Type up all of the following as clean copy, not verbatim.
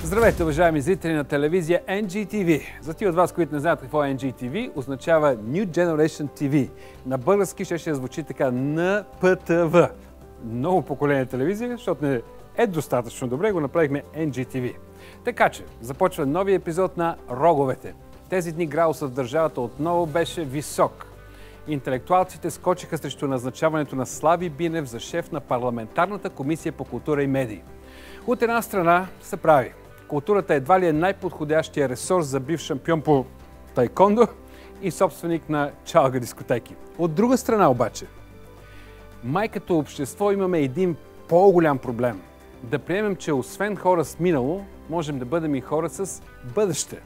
Здравейте, уважаеми зрители на телевизия NGTV. За ти от вас, които не знаят какво е NGTV, означава New Generation TV. На български ще звучи така НПТВ. Ново поколение телевизия, защото не е достатъчно добре, го направихме NGTV. Така че, започва нови епизод на Роговете. Тези дни градусът в държавата отново беше висок. Интелектуалците скочиха срещу назначаването на Слави Бинев за шеф на Парламентарната комисия по култура и медии. От една страна се прави. Културата едва ли е най-подходящия ресурс за бив шампион по тайкондо и собственик на чалга дискотеки. От друга страна обаче, май като общество имаме един по-голям проблем. Да приемем, че освен хора с минало, можем да бъдем и хора с бъдеще.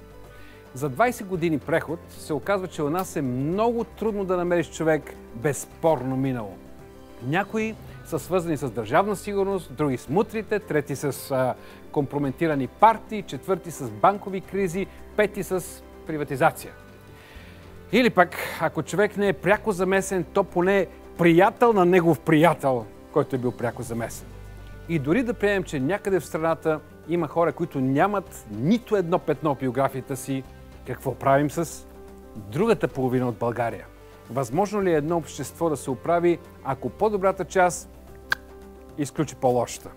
За 20 години преход се оказва, че у нас е много трудно да намериш човек безспорно минало. Някои са свързани с държавна сигурност, други с мутрите, трети с компрометирани партии, четвърти с банкови кризи, пети с приватизация. Или пък, ако човек не е пряко замесен, то поне е приятел на негов приятел, който е бил пряко замесен. И дори да приемем, че някъде в страната има хора, които нямат нито едно петно в биографията си, какво правим с другата половина от България? Възможно ли е едно общество да се оправи, ако по-добрата част изключи по-лошата?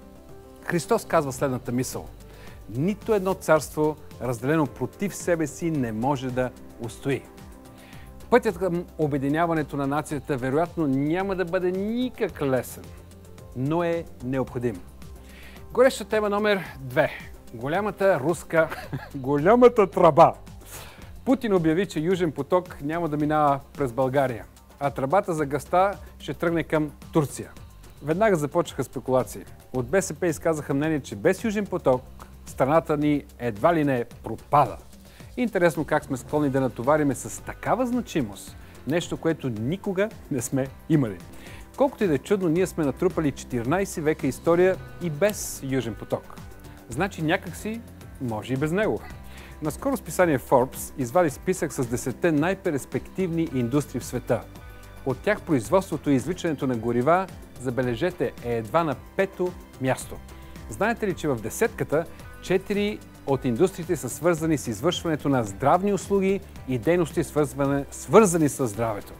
Христос казва следната мисъл. Нито едно царство, разделено против себе си, не може да устои. Пътят към обединяването на нацията вероятно няма да бъде никак лесен, но е необходим. Гореща тема номер 2. Голямата тръба. Путин обяви, че Южен поток няма да минава през България, а тръбата за газта ще тръгне към Турция. Веднага започнаха спекулации. От БСП изказаха мнение, че без Южен поток страната ни едва ли не пропада. Интересно как сме склонни да натовариме с такава значимост нещо, което никога не сме имали. Колкото и да е чудно, ние сме натрупали 14 века история и без Южен поток. Значи някакси може и без него. Наскоро списание Forbes извади списък с 10-те най-перспективни индустрии в света. От тях производството и извличането на горива, забележете, е едва на 5-то място. Знаете ли, че в десетката 4 от индустриите са свързани с извършването на здравни услуги и дейности, свързани с здравето?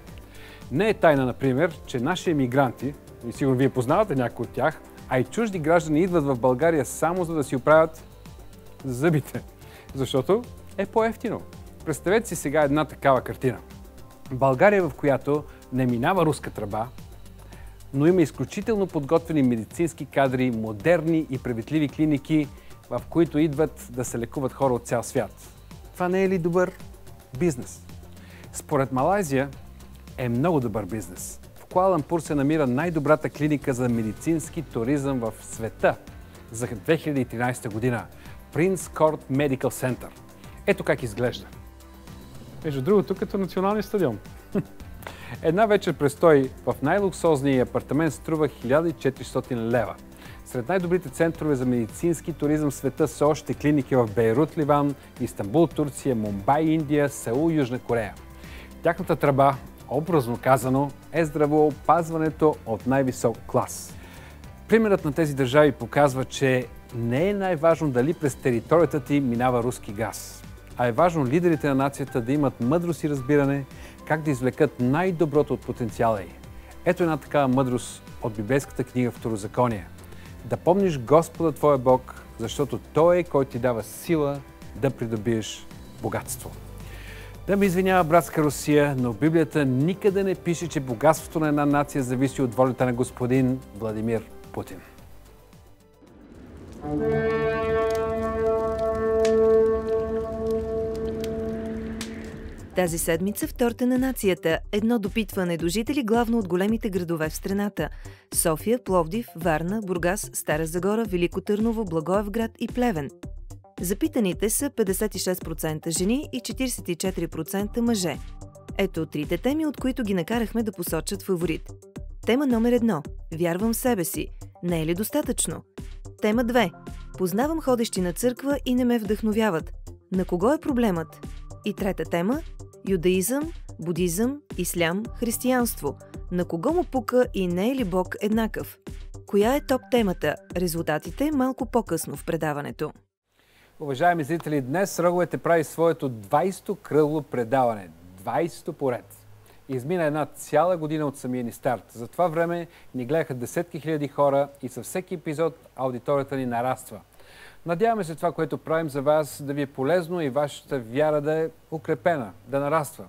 Не е тайна, например, че наши емигранти, и сигурно вие познавате някои от тях, а и чужди граждани идват в България само за да си оправят зъбите, защото е по-евтино. Представете си сега една такава картина. България, в която не минава руска тръба, но има изключително подготвени медицински кадри, модерни и приветливи клиники, в които идват да се лекуват хора от цял свят. Това не е ли добър бизнес? Според Малайзия е много добър бизнес. В Куала Лумпур се намира най-добрата клиника за медицински туризъм в света за 2013 година. Prince Court Medical Center. Ето как изглежда. Между другото, като националния стадион. Една вечер престой в най-луксозния апартамент струва 1400 лева. Сред най-добрите центрове за медицински туризъм в света са още клиники в Бейрут, Ливан, Истанбул, Турция, Мумбай, Индия, Сеул, Южна Корея. Тяхната тръба, образно казано, е здравеопазването от най-висок клас. Примерът на тези държави показва, че не е най-важно дали през територията ти минава руски газ, а е важно лидерите на нацията да имат мъдрост и разбиране как да извлекат най-доброто от потенциала й. Ето една такава мъдрост от библейската книга Второзаконие. Да помниш Господа твоя Бог, защото Той е, който ти дава сила да придобиеш богатство. Да ме извинява, братска Русия, но в Библията никъде не пише, че богатството на една нация зависи от волята на господин Владимир Путин. Тази седмица в торта на нацията едно допитване до жители главно от големите градове в страната – София, Пловдив, Варна, Бургас, Стара Загора, Велико Търново, Благоевград и Плевен. Запитаните са 56% жени и 44% мъже. Ето 3 теми, от които ги накарахме да посочат фаворит. Тема номер 1. Вярвам в себе си. Не е ли достатъчно? Тема 2. Познавам ходещи на църква и не ме вдъхновяват. На кого е проблемът? И трета тема. Юдаизъм, будизъм, ислям, християнство. На кого му пука и не е ли Бог еднакъв? Коя е топ темата? Резултатите малко по-късно в предаването. Уважаеми зрители, днес Роговете прави своето 20-то кръгло предаване. 20-то поред. Измина една цяла година от самия ни старт. За това време ни гледаха десетки хиляди хора и със всеки епизод аудиторията ни нараства. Надяваме се това, което правим за вас, да ви е полезно и вашата вяра да е укрепена, да нараства.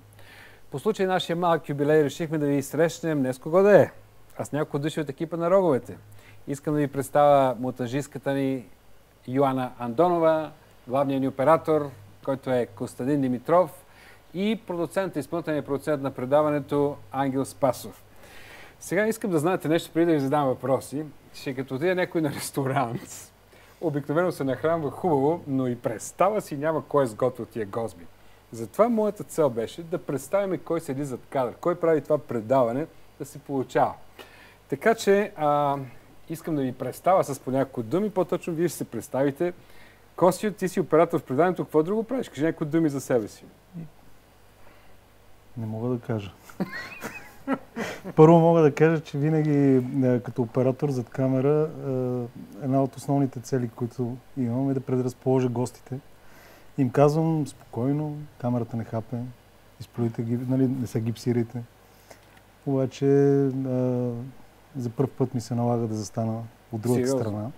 По случай нашия малък юбилей решихме да ви срещнем не с кого да е, а с няколко души от екипа на Роговете. Искам да ви представя монтажистката ни Йоана Андонова, главният ни оператор, който е Костадин Димитров, и продуцент, изпълнителният продуцент на предаването Ангел Спасов. Сега искам да знаете нещо, преди да ви задам въпроси, че като отиде някой на ресторант, обикновено се нахранва хубаво, но и представа си няма кой е сготвил тия гозби. Затова моята цел беше да представим кой седи зад кадър, кой прави това предаване да се получава. Така че искам да ви представя с по няколко думи, по-точно вие ще се представите. Костю, ти си оператор в предаването, какво друго правиш? Кажи няколко думи за себе си. Не мога да кажа. Първо мога да кажа, че винаги като оператор зад камера една от основните цели, които имам, е да предразположа гостите. Им казвам спокойно, камерата не хапе, изплюйте ги, нали, не се гипсирайте. Обаче за първ път ми се налага да застана от другата страна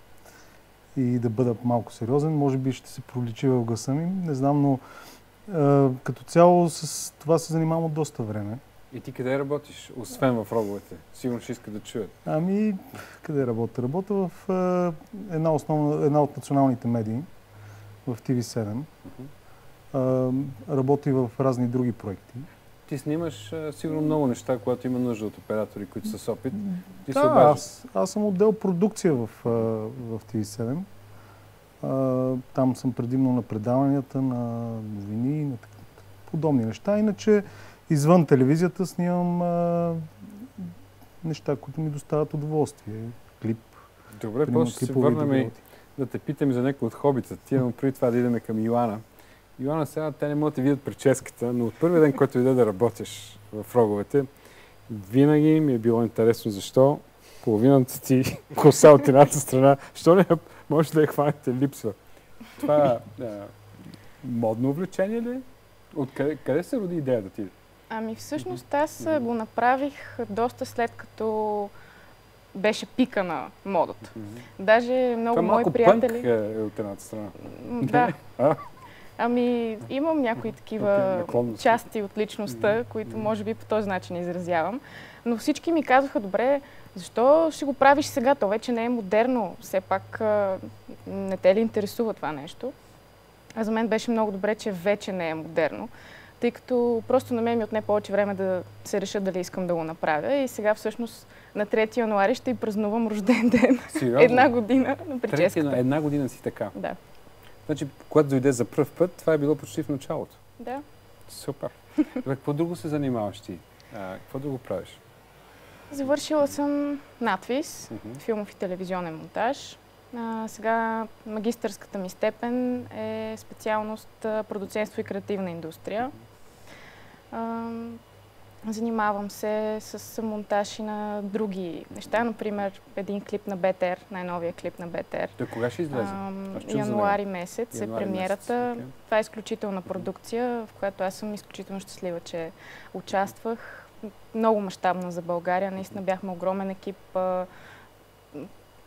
и да бъда малко сериозен. Може би ще се проличи в гласа ми, не знам, но като цяло с това се занимавам от доста време. И ти къде работиш, освен в Роговете? Сигурно ще искат да чуят. Ами, къде работя? Работя в една от националните медии, в TV7. Работя и в разни други проекти. Ти снимаш сигурно много неща, когато има нужда от оператори, които са с опит. Аз съм отдел продукция в TV7. Там съм предимно на предаванията, на новини, на подобни неща. Иначе извън телевизията снимам неща, които ми доставят удоволствие. Клип. Добре, после ще се върнем и да те питам за някой от хобита. Ти, но преди това да идем към Йоана. Йоана, сега те не могат да видят прическата, но от първия ден, който иде да работиш в Роговете, винаги ми е било интересно защо половината ти коса от едната страна, що не може да я хванете липсва. Това модно увлечение ли? Къде се роди идеята ти? Ами всъщност аз го направих доста след като беше пика на модата. Даже много мои приятели... Това малко пънк е от едната страна. Да. Ами имам някои такива части от личността, които може би по този начин изразявам. Но всички ми казваха, добре, защо ще го правиш сега? То вече не е модерно. Все пак не те ли интересува това нещо? А за мен беше много добре, че вече не е модерно, тъй като просто на мен ми отне повече време да се реша дали искам да го направя. И сега всъщност на 3 януари ще и празнувам рожден ден. Сериозно? Една година на прическата. Една година си така? Да. Значи, когато дойде за пръв път, това е било почти в началото. Да. Супер. Какво друго се занимаваш ти? Какво друго правиш? Завършила съм надвис, филмов и телевизионен монтаж. Сега магистърската ми степен е специалност продуцентство и креативна индустрия. Занимавам се с монтаж и на други неща, например един клип на БТР, най-новия клип на БТР. Той кога ще излезе? Януари месец е премиерата. Това е изключителна продукция, в която аз съм изключително щастлива, че участвах. Много мащабна за България, наистина бяхме огромен екип,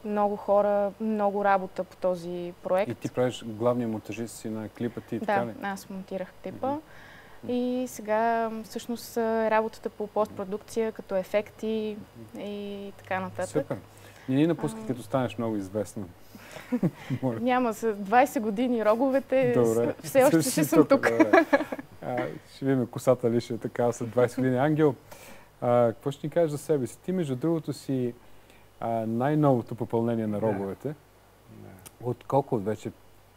много хора, много работа по този проект. И ти правиш главния монтажист си на клипа ти, така ли? Да, аз монтирах клипа. И сега всъщност работата по постпродукция, като ефекти и така нататък. Супер. Не ни напускай, като станеш много известна. Няма, за 20 години Роговете, добре. Все още ще съм тук. Ще видим косата ли ще е така след 20 години. Ангел, какво ще ни кажеш за себе си? Ти, между другото, си най-новото попълнение на Роговете. Да. От колко? От вече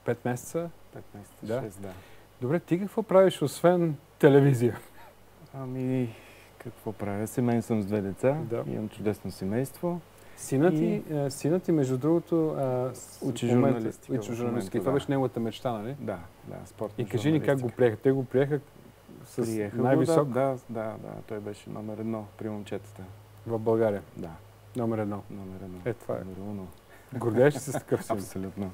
5 месеца? 5 месеца, 6, да. Добре, ти какво правиш освен телевизия? Ами, какво правя? Семейен съм с 2 деца, имам чудесно семейство. Синът ти, между другото, учи журналистика. Това беше неговата мечта, нали? Да, спортна. И кажи ни как го приеха. Те го приеха с най-висок? Да, той беше номер 1 при момчетата. В България? Да. Номер 1? Номер 1. Това е. Номер 1. Гордееш ли се с такъв син? Абсолютно.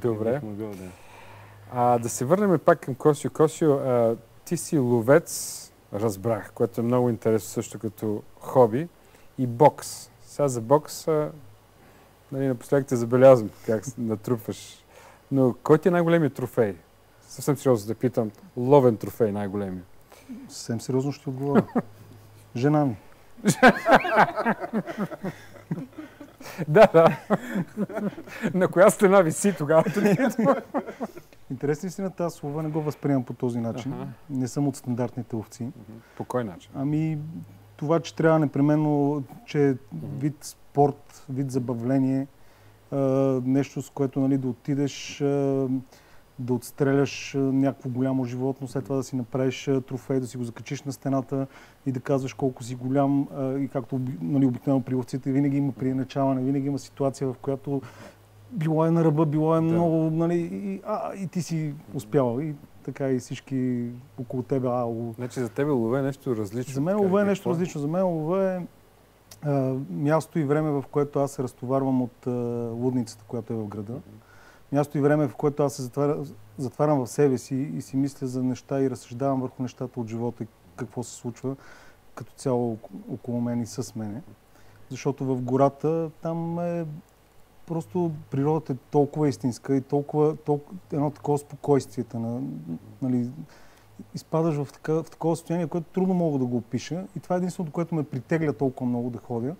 Добре. Могъл, да. Да се върнем пак към Косио. Косио, ти си ловец, разбрах, което е много интересно също като хоби, и бокс. Сега за бокс, напоследък те забелязвам как натрупваш. Но кой ти е най-големият трофей? Съвсем сериозно да питам. Ловен трофей най-големия. Съвсем сериозно ще отговоря. Жена ми. Да. На коя страна виси тогава? Интересна истината, аз лова не го възприемам по този начин. Не съм от стандартните ловци. По кой начин? Ами, това, че трябва непременно, че е вид спорт, вид забавление, нещо, с което, нали, да отидеш, да отстреляш някакво голямо животно, след това да си направиш трофей, да си го закачиш на стената и да казваш колко си голям. И както, нали, обикновено при ловците, винаги има приначаване, винаги има ситуация, в която било е на ръба, било е много, нали, и ти си успявал. И така и всички около тебе. Значи за тебе лова е нещо различно. За мен лова е нещо различно. За мен лова е място и време, в което аз се разтоварвам от лудницата, която е в града. Място и време, в което аз се затварям в себе си и си мисля за неща и разсъждавам върху нещата от живота и какво се случва като цяло около мен и с мене. Защото в гората там просто природата е толкова истинска и толкова едно такова спокойствието. Нали, изпадаш в такова състояние, което трудно мога да го опиша. И това е единственото, което ме притегля толкова много да ходя.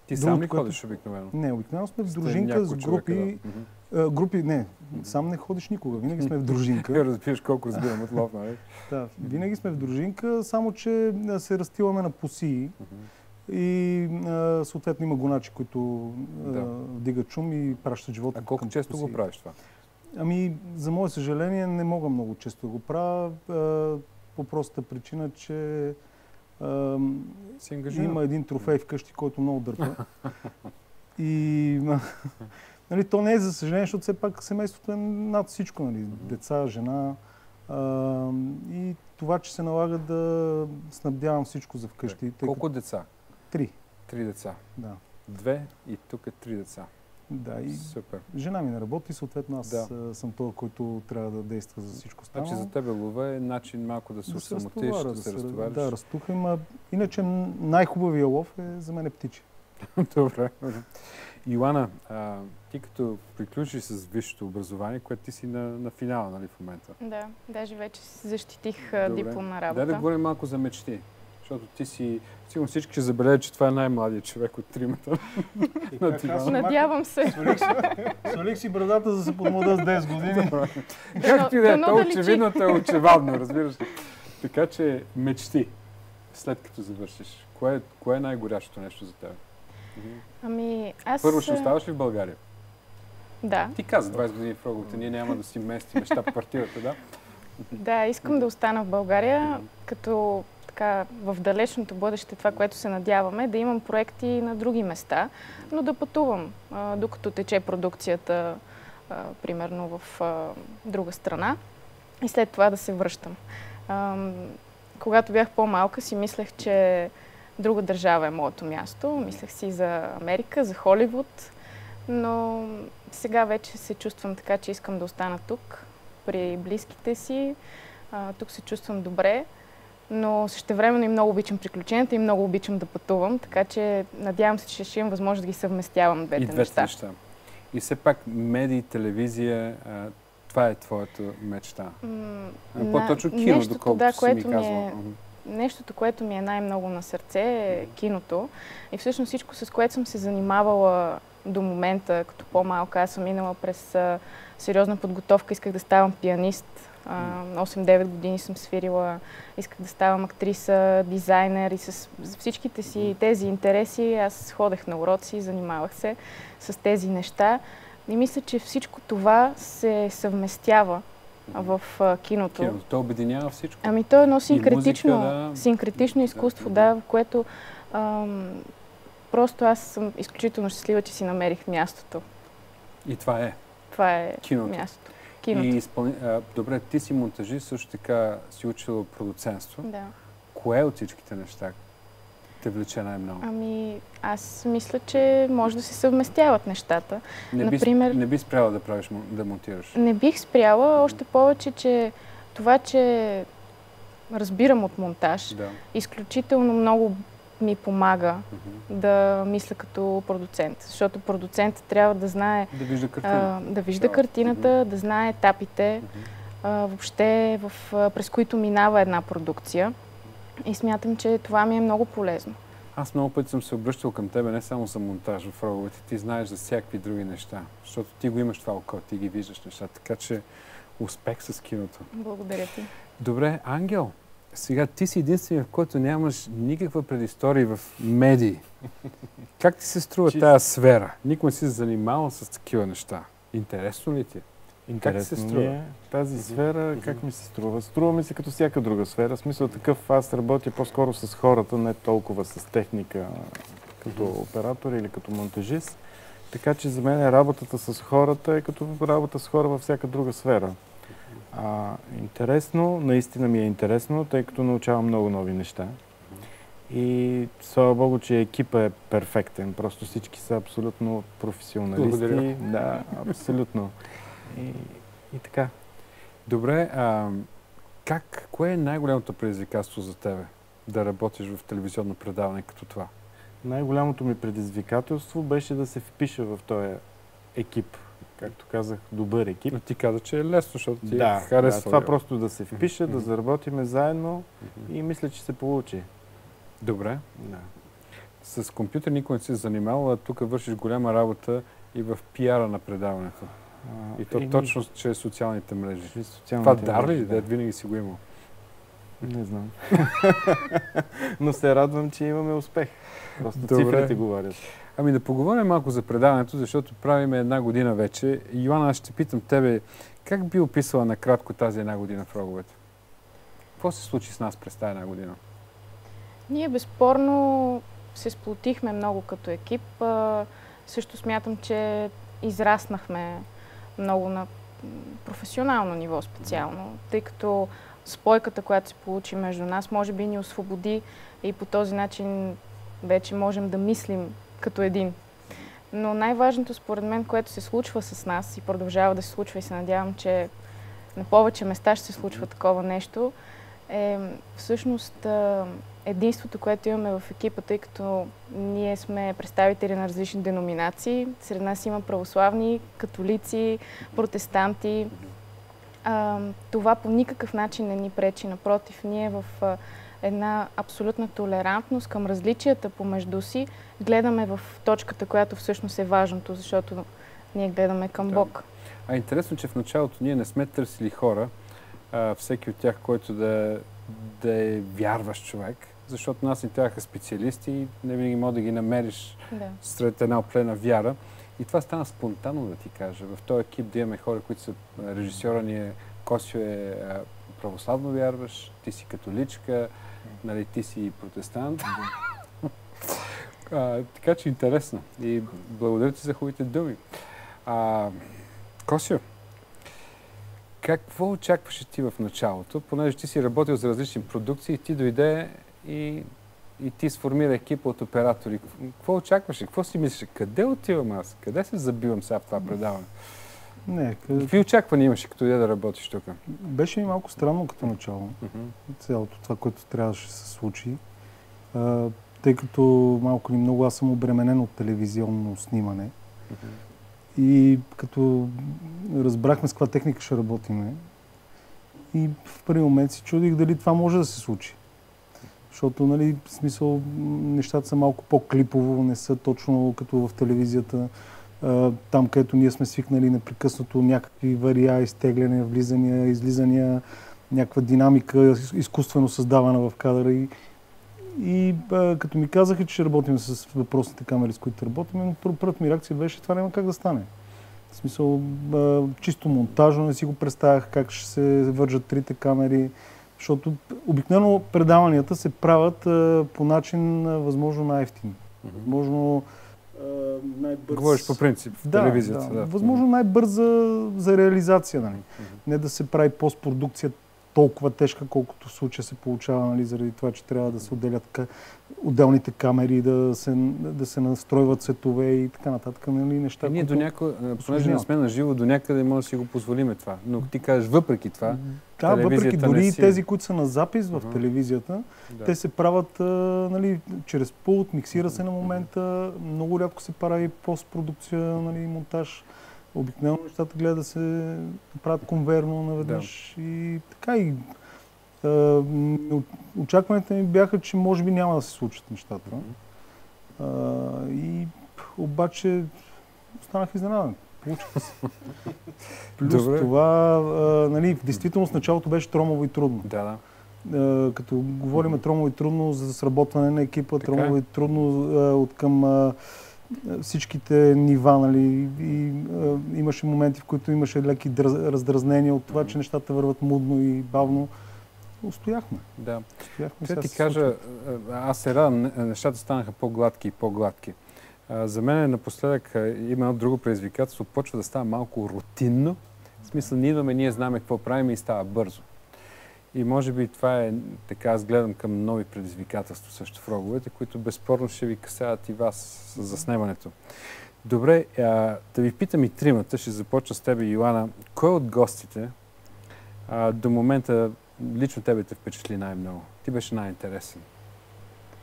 Ти сам ли ходиш обикновено? Не, обикновено сме в дружинка с групи. Не, сам не ходиш никога. Винаги сме в дружинка. Разбираш колко разбирам от лов, нали? Да, винаги сме в дружинка, само че се разтиламе на посии. И съответно има гоначи, които вдигат шум и пращат живота. А колко често го правиш това? Ами, за мое съжаление, не мога много често да го правя, по простата причина, че има един трофей вкъщи, който много дърпа. И нали, то не е за съжаление, защото все пак семейството е над всичко. Нали? Деца, жена. И това, че се налага да снабдявам всичко за вкъщи. Колко деца? 3. 3 деца? Да. 2 и тук е 3 деца. Да, и супер. Жена ми не работи, съответно аз съм този, който трябва да действа за всичко останало. Значи за тебе лова е начин малко да се усамотиш, да се разтовариш. Да, разтухам. Иначе най-хубавия лов е за мен птичи. Добре. Йоана, ти като приключиш с висшето образование, което ти си на финала, нали, в момента? Да, даже вече защитих дипломна работа. Дай да говорим малко за мечти. Защото ти си, сигурно всички ще забележат, че това е най-младият човек от тримата. Надявам се. Свалих си брадата, за да се подмлада с 10 години. Както и да е, то очевидно е очевадно, разбираш ли. Така че мечти, след като завършиш. Кое е най-горящото нещо за теб? Ами аз... Първо ще оставаш ли в България? Да. Ти каза 20 години в Роговата, ние няма да си местим неща по партията, да? Да, искам да остана в България, като така в далечното бъдеще, това, което се надяваме, да имам проекти на други места, но да пътувам, докато тече продукцията, примерно в друга страна, и след това да се връщам. Когато бях по-малка, си мислех, че друга държава е моето място. Мислех си за Америка, за Холивуд, но сега вече се чувствам така, че искам да остана тук, при близките си. Тук се чувствам добре, но същевременно и много обичам приключенията и много обичам да пътувам, така че надявам се, че ще имам възможност да ги съвместявам двете неща. И все пак медии, телевизия, това е твоята мечта? По-точно кино, доколкото си ми казвам. Нещото, което ми е най-много на сърце е киното. И всъщност всичко, с което съм се занимавала до момента, като по-малка, аз съм минала през сериозна подготовка, исках да ставам пианист. 8-9 години съм свирила, исках да ставам актриса, дизайнер и с всичките си тези интереси аз ходех на уроци, занимавах се с тези неща. И мисля, че всичко това се съвместява в киното. То обединява всичко. Ами то е едно синкретично, музика, синкретично изкуство, в което просто аз съм изключително щастлива, че си намерих мястото. И това е? Това е киното. Мястото. Киното. Добре, ти си монтажист, също така си учила продуцентство. Да. Кое от всичките неща те влече най-много? Ами, аз мисля, че може да се съвместяват нещата. Не би спряла да правиш, да монтираш? Не бих спряла, още повече, че това, че разбирам от монтаж, изключително много ми помага да мисля като продуцент. Защото продуцентът трябва да знае... Да вижда картината, да знае етапите, въобще през които минава една продукция. И смятам, че това ми е много полезно. Аз много пъти съм се обръщал към тебе не само за монтаж в роговете, ти знаеш за всякакви други неща. Защото ти го имаш това око, ти ги виждаш нещата. Така че успех с киното. Благодаря ти. Добре, Ангел, сега ти си единственият, в който нямаш никаква предистория в медии. Как ти се струва тази сфера? Никога не си се занимавал с такива неща. Интересно ли ти? Интересно ми е тази сфера, как ми се струва? Струва ми се като всяка друга сфера. В смисъл такъв, аз работя по-скоро с хората, не толкова с техника, като оператор или като монтажист. Така че за мен работата с хората е като работа с хора във всяка друга сфера. Интересно, наистина ми е интересно, тъй като научавам много нови неща. И слава Богу, че екипа е перфектен. Просто всички са абсолютно професионалисти. Благодаря. Да, абсолютно. И така. Добре, кое е най-голямото предизвикателство за тебе да работиш в телевизионно предаване като това? Най-голямото ми предизвикателство беше да се впиша в този екип. Както казах, добър екип. Но ти каза, че е лесно, защото ти харесва. Да, това просто да се впиша, да заработиме заедно и мисля, че се получи. Добре. Да. С компютър никой не си занимавал, а тук вършиш голяма работа и в пиара на предаването. И то точно чрез социалните мрежи. Това дар ли? Да, винаги си го имал. Не знам. Но се радвам, че имаме успех. Просто цифрите говорят. Ами да поговорим малко за предаването, защото правим една година вече. Йоана, аз ще питам тебе, как би описала накратко тази една година в роговете? Какво се случи с нас през тази една година? Ние безспорно се сплотихме много като екип. Също смятам, че израснахме много на професионално ниво специално, тъй като спойката, която се получи между нас, може би ни освободи и по този начин вече можем да мислим като един. Но най-важното според мен, което се случва с нас и продължава да се случва и се надявам, че на повече места ще се случва такова нещо, е всъщност единството, което имаме в екипа, тъй като ние сме представители на различни деноминации. Сред нас има православни, католици, протестанти. Това по никакъв начин не ни пречи. Напротив, ние в една абсолютна толерантност към различията помежду си гледаме в точката, която всъщност е важното, защото ние гледаме към Бог. Интересно, че в началото ние не сме търсили хора, всеки от тях, който да е вярващ човек, защото нас ни трябваха специалисти и не винаги може да ги намериш сред една оплена вяра. И това стана спонтанно, да ти кажа. В този екип да имаме хора, които са режисьора ни е Косио е православно вярващ, ти си католичка, нали, ти си протестант. Така че интересно. И благодаря ти за хубавите думи. Косио, какво очакваше ти в началото? Понеже ти си работил за различни продукции, ти дойде и ти сформира екипа от оператори. Какво очакваше? Какво си мислиш? Къде отивам аз? Къде се забивам сега в това предаване? Какви очаквания имаше, като дойде да работиш тук? Беше ми малко странно като начало. Цялото това, което трябваше да се случи. Тъй като малко или много аз съм обременен от телевизионно снимане. И като разбрахме с каква техника ще работиме, и в първи момент си чудих дали това може да се случи. Защото, нали, в смисъл, нещата са малко по-клипово, не са точно като в телевизията. Там, където ние сме свикнали непрекъснато някакви вария, изтегляния, влизания, излизания, някаква динамика, изкуствено създавана в кадъра. И като ми казаха, че ще работим с въпросните камери, с които работим, но първата ми реакция беше, това няма как да стане. В смисъл, чисто монтажно не си го представях как ще се вържат трите камери, защото обикновено предаванията се правят по начин възможно най-евтин. Възможно най-бърз. Говориш по принцип в телевизията. Да. Възможно най-бърз за реализация. Нали. Не да се прави постпродукция толкова тежка, колкото в случая се получава, нали, заради това, че трябва да се отделят отделните камери, да се настройват цветове и така нататък. Нали, неща, ние до някъде, понеже не сме на живо, до някъде може да си го позволиме това. Но ти кажеш, въпреки това, да, въпреки дори и тези, които са на запис в телевизията, те се правят нали, чрез пулт, миксира се на момента, много рядко се прави постпродукция, нали, монтаж. Обикновено нещата гледа да се направят конверно наведнъж и така и очакванията ми бяха, че може би няма да се случат нещата. И обаче останах изненадан. Получиха се. Плюс това, нали, в действителност началото беше тромаво и трудно. Да. Като говорим тромаво и трудно за сработване на екипа, тромаво и трудно от към всичките нива, нали, и имаше моменти, в които имаше леки раздразнения от това, че нещата върват мудно и бавно. Устояхме. Да. Трябва ти кажа, аз се радвам, нещата станаха по-гладки и по-гладки. За мен напоследък има едно друго предизвикателство, почва да става малко рутинно. В смисъл, ние знаем какво правим и става бързо. И може би това е, така аз гледам към нови предизвикателства също в роговете, които безспорно ще ви касаят и вас за заснемането. Добре, да ви питам и тримата, ще започна с тебе, Йоана. Кой от гостите до момента лично тебе те впечатли най-много? Ти беше най-интересен.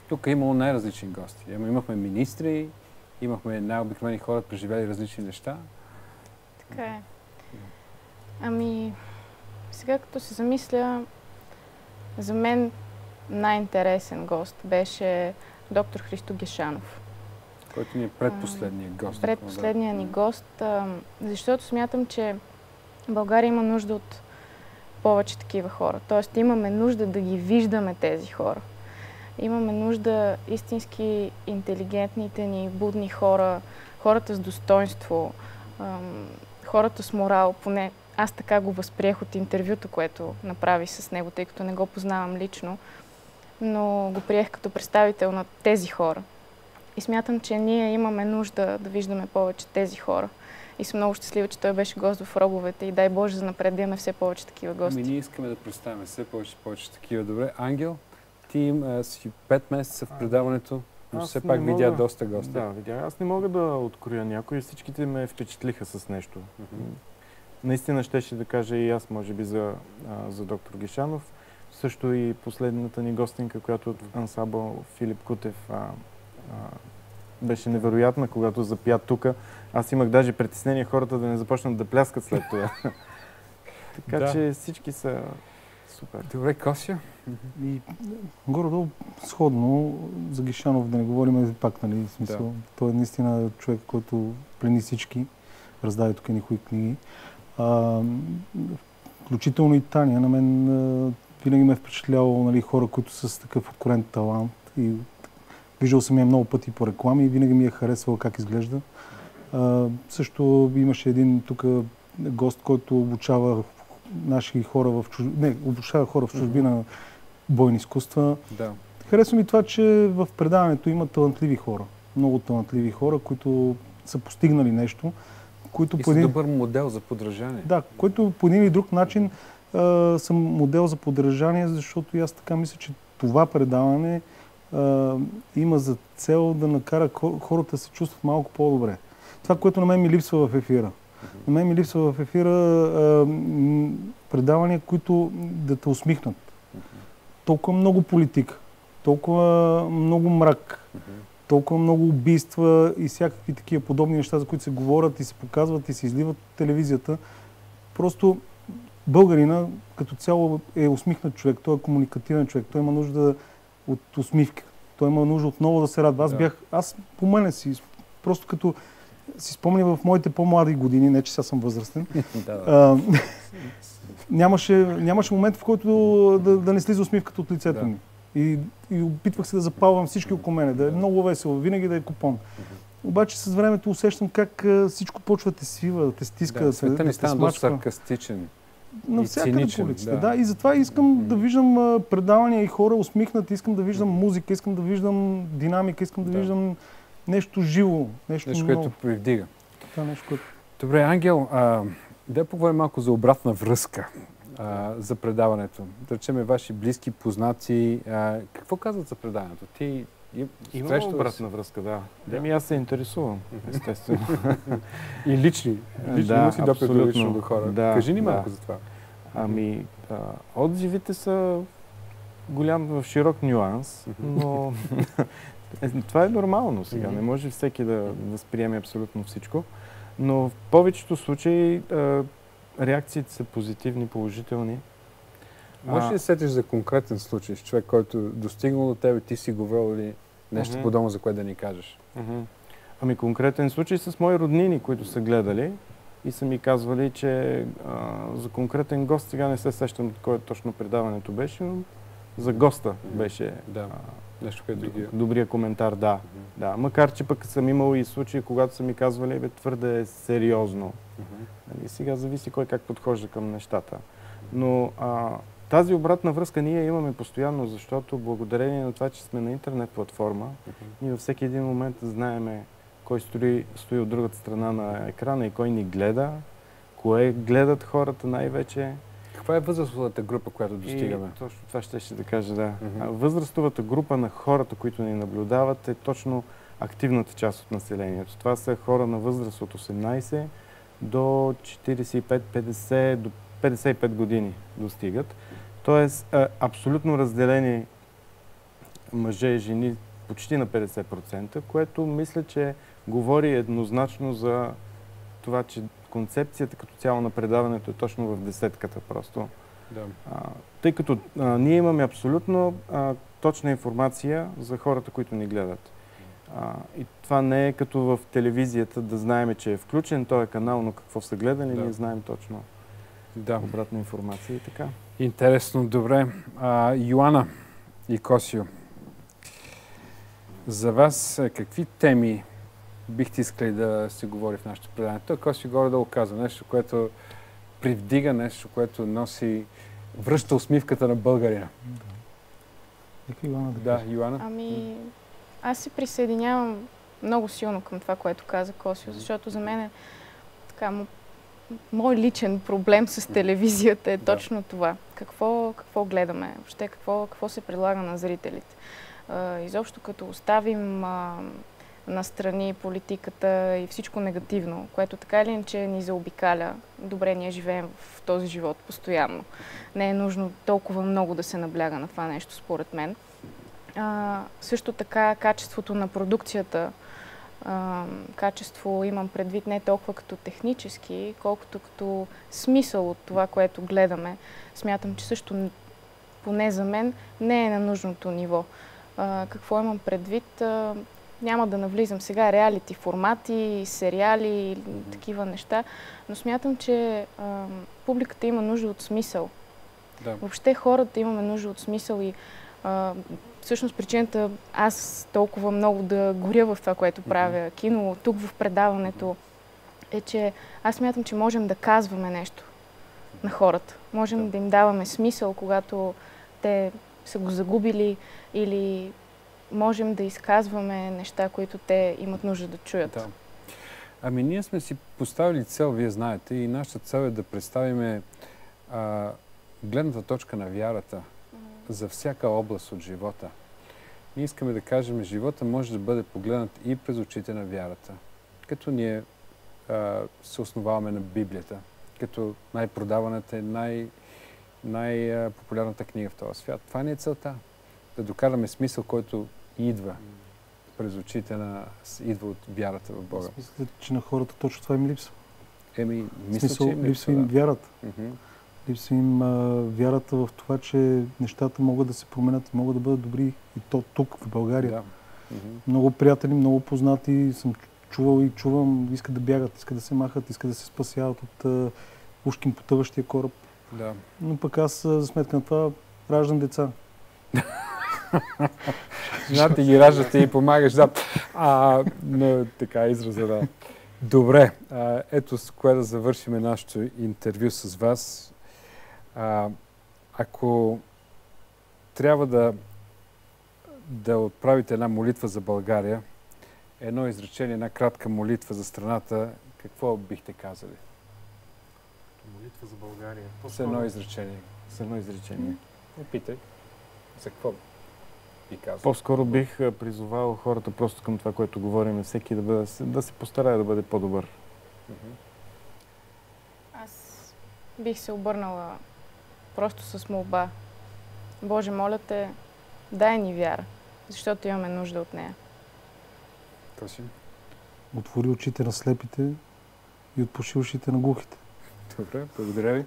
Тук е имало най-различни гости. Имахме министри, имахме най-обикновени хора, преживели различни неща. Така е. Ами, сега като се замисля, за мен най-интересен гост беше доктор Христо Гешанов. Който ни е предпоследният гост. Предпоследният ни гост, защото смятам, че България има нужда от повече такива хора. Тоест имаме нужда да ги виждаме тези хора. Имаме нужда истински интелигентните ни, будни хора, хората с достоинство, хората с морал, поне аз така го възприех от интервюто, което направи с него, тъй като не го познавам лично, но го приех като представител на тези хора. И смятам, че ние имаме нужда да виждаме повече тези хора. И съм много щастлива, че той беше гост в роговете и дай Боже за напред да имаме все повече такива гости. Ние искаме да представяме все повече такива. Добре, Ангел, ти си 5 месеца в предаването, но все пак видя доста гости. Да, видях. Аз не мога да откроя някой. Всичките ме впечатлиха с нещо. Наистина щеше да кажа и аз, може би, за доктор Гешанов. Също и последната ни гостинка, която от ансамбъл Филип Кутев беше невероятна, когато запя тука. Аз имах даже притеснение хората да не започнат да пляскат след това. Така че всички са супер. Добре, Косия? И горе-долу сходно за Гешанов, да не говорим пак, нали, в смисъл. Той е наистина човек, който плени всички, раздаде тук никои книги. Включително и Таня. На мен винаги ме е впечатлявало, нали, хора, които са с такъв откровен талант. И виждал съм я много пъти по реклами и винаги ми е харесвал как изглежда. Също имаше един тук гост, който обучава наши хора в чужбина. Не, обучава хора в чужбина на бойни изкуства. Да. Харесва ми това, че в предаването има талантливи хора. Много талантливи хора, които са постигнали нещо. И са добър модел за подражание. Да, който по един или друг начин съм модел за подражание, защото аз така мисля, че това предаване има за цел да накара хората да се чувстват малко по-добре. Това, което на мен ми липсва в ефира. На мен ми липсва в ефира предавания, които да те усмихнат. Толкова много политика, толкова много мрак, толкова много убийства и всякакви такива подобни неща, за които се говорят и се показват и се изливат в телевизията. Просто българина като цяло е усмихнат човек, той е комуникативен човек, той има нужда от усмивка, той има нужда отново да се радва. Аз по мене си, просто като си спомня в моите по-млади години, не че сега съм възрастен, нямаше момент, в който да не слиза усмивката от лицето ми. И опитвах се да запалвам всички около мене, да е много весело, винаги да е купон. Обаче с времето усещам как всичко почва да те свива, да те стиска, да света ни стана доста саркастичен. Навсякъде по улиците, да. И затова искам да виждам предавания и хора усмихнати, искам да виждам музика, искам да виждам динамика, искам да виждам нещо живо, нещо което привдига. Това нещо, което... Добре, Ангел, да поговорим малко за обратна връзка за предаването. Да речем ваши близки, познати. Какво казват за предаването? Ти има обратна връзка, да. Аз се интересувам, естествено. И лични. Лично си допитал лично до хора. Да, кажи ни малко за това. Отзивите са голям в широк нюанс, но това е нормално сега. Не може всеки да възприеме абсолютно всичко. Но в повечето случаи реакциите са позитивни, положителни. Може ли да сетиш за конкретен случай с човек, който достигнал до теб и ти си говорил или нещо подобно, за което да ни кажеш? Конкретен случай с мои роднини, които са гледали и са ми казвали, че за конкретен гост сега не се сещам кое точно предаването беше, но за госта беше нещо, което добрия коментар, да. Макар, че пък съм имал и случаи, когато са ми казвали, твърде сериозно. Сега зависи кой как подхожда към нещата. Но тази обратна връзка ние имаме постоянно, защото благодарение на това, че сме на интернет платформа, ние във всеки един момент знаеме кой стои от другата страна на екрана и кой ни гледа, кое гледат хората най-вече. Каква е възрастовата група, която достигаме? Точно това ще да кажа, да. Възрастовата група на хората, които ни наблюдават, е точно активната част от населението. Това са хора на възраст от 18 до 45-50, до 55 години достигат. Тоест, абсолютно разделени мъже и жени почти на 50%, което мисля, че говори еднозначно за това, че концепцията като цяло на предаването е точно в десетката просто. Тъй като ние имаме абсолютно точна информация за хората, които ни гледат. И това не е като в телевизията да знаем, че е включен този канал, но какво са гледали, ние знаем точно обратна информация и така. Интересно, добре. Йоана и Косио, за вас какви теми бихте искали да се говори в нашето предаване? Той Косио горе-долу казва нещо, което привдига, нещо, което връща усмивката на българина. Да, Йоана. Аз се присъединявам много силно към това, което каза Косио, защото за мен е така мой личен проблем с телевизията е точно това. Какво гледаме? Въобще какво се предлага на зрителите? Изобщо като оставим настрани политиката и всичко негативно, което така или иначе ни заобикаля. Добре, ние живеем в този живот постоянно. Не е нужно толкова много да се набляга на това нещо, според мен. Също така качеството на продукцията. Качество имам предвид не толкова като технически, колкото като смисъл от това, което гледаме. Смятам, че също, поне за мен, не е на нужното ниво. Какво имам предвид? Няма да навлизам сега реалити формати, сериали, такива неща, но смятам, че публиката има нужда от смисъл. Въобще хората имаме нужда от смисъл и всъщност причината аз толкова много да горя в това, което правя кино, тук в предаването, е, че аз смятам, че можем да казваме нещо на хората. Можем да им даваме смисъл, когато те са го загубили, или можем да изказваме неща, които те имат нужда да чуят. Ние сме си поставили цел, вие знаете, и нашата цел е да представим гледната точка на вярата за всяка област от живота. Ние искаме да кажем, живота може да бъде погледнат и през очите на вярата. Като ние се основаваме на Библията, като най-продаваната е най-популярната книга в този свят. Това не е целта. Да докараме смисъл, който идва през очите идва от вярата в Бога. Мисля, че на хората точно това им липсва. Мисля, че липсва им вярата. Липсва им вярата в това, че нещата могат да се променят и могат да бъдат добри и то тук, в България. Много приятели, много познати съм чувал и чувам, искат да бягат, искат да се махат, искат да се спасяват от Пушкин потъващия кораб. Но пък аз за сметка на това раждам деца. Жената ги раждате и помагаш, да. Но така израза, да. Добре, ето с кое да завършим нашето интервю с вас. Ако трябва да отправите една молитва за България, едно изречение, една кратка молитва за страната, какво бихте казали? Молитва за България. С едно изречение. С едно изречение. Не питай. За какво би казал? По-скоро бих призовал хората просто към това, което говорим, всеки да се постарае да бъде по-добър. Аз бих се обърнала просто с молба. Боже, моля те, дай ни вяра, защото имаме нужда от нея. Красим. Отвори очите на слепите и отпуши ушите на глухите. Добре, благодаря ви.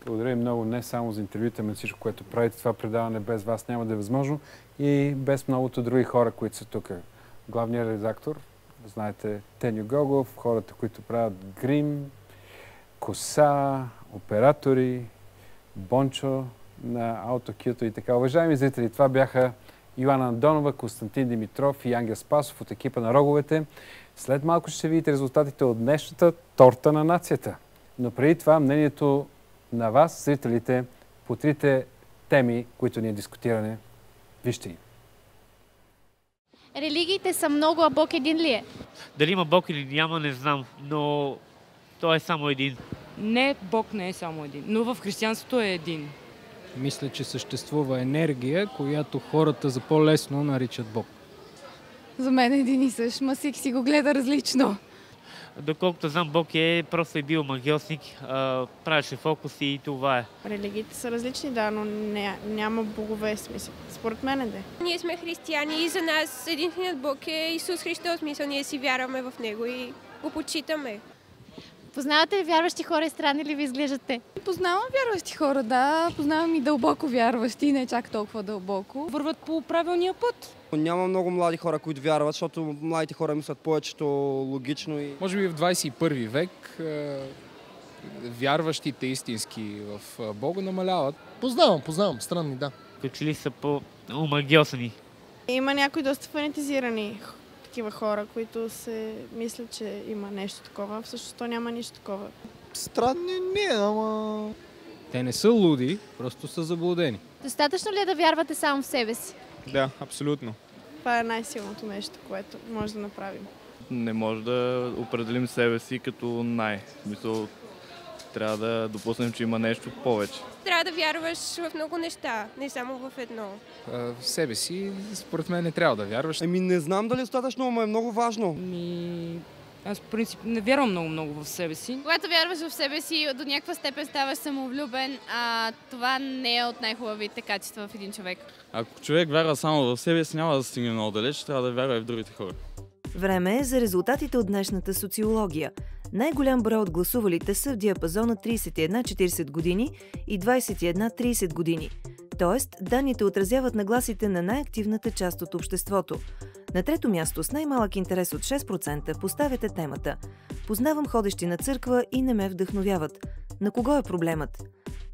Благодаря ви много не само за интервюта, но всичко, което правите. Това предаване без вас няма да е възможно и без многото други хора, които са тук. Главният редактор, знаете, Теню Гогов, хората, които правят грим, коса, оператори, Бончо на Аутокюто и така. Уважаеми зрители, това бяха Йоанна Андонова, Константин Димитров и Ангел Спасов от екипа на Роговете. След малко ще видите резултатите от днешната торта на нацията. Но преди това мнението на вас, зрителите, по трите теми, които ние дискутираме. Вижте ги. Религиите са много, а Бог един ли е? Дали има Бог или няма, не знам, но той е само един. Не, Бог не е само един, но в християнството е един. Мисля, че съществува енергия, която хората за по-лесно наричат Бог. За мен е един и същ, ма всеки си го гледа различно. Доколкото знам, Бог просто е бил магиосник, правеше фокуси и това е. Религиите са различни, да, но няма богове, смисъл. Според мен е. Ние сме християни и за нас единственият Бог е Исус Христос, смисъл, ние си вярваме в Него и го почитаме. Познавате ли вярващи хора и странни ли ви изглеждат те? Познавам вярващи хора, да. Познавам и дълбоко вярващи, не чак толкова дълбоко. Върват по правилния път. Няма много млади хора, които вярват, защото младите хора мислят повечето логично. Може би в 21 век вярващите истински в Бога намаляват. Познавам, странни, да. Като ли са по-магиосани. Има някои доста фанатизирани такива хора, които се мислят, че има нещо такова, всъщност то няма нищо такова. Странни не, ама... Те не са луди, просто са заблудени. Достатъчно ли е да вярвате само в себе си? Да, абсолютно. Това е най-силното нещо, което може да направим. Не може да определим себе си като смисъл, трябва да допуснем, че има нещо повече. Трябва да вярваш в много неща, не само в едно. В себе си, според мен, не трябва да вярваш. Не знам дали е достатъчно, но е много важно. Аз в принцип не вярвам много в себе си. Когато вярваш в себе си, до някаква степен ставаш самовлюбен, а това не е от най-хубавите качества в един човек. Ако човек вярва само в себе си, няма да стигне много далеч, трябва да вярва и в другите хора. Време е за резултатите от днешната социология. Най-голям брой от гласувалите са в диапазона 31-40 години и 21-30 години. Тоест, данните отразяват нагласите на най-активната част от обществото. На трето място с най-малък интерес от 6% поставяте темата «Познавам ходещи на църква и не ме вдъхновяват». На кого е проблемът?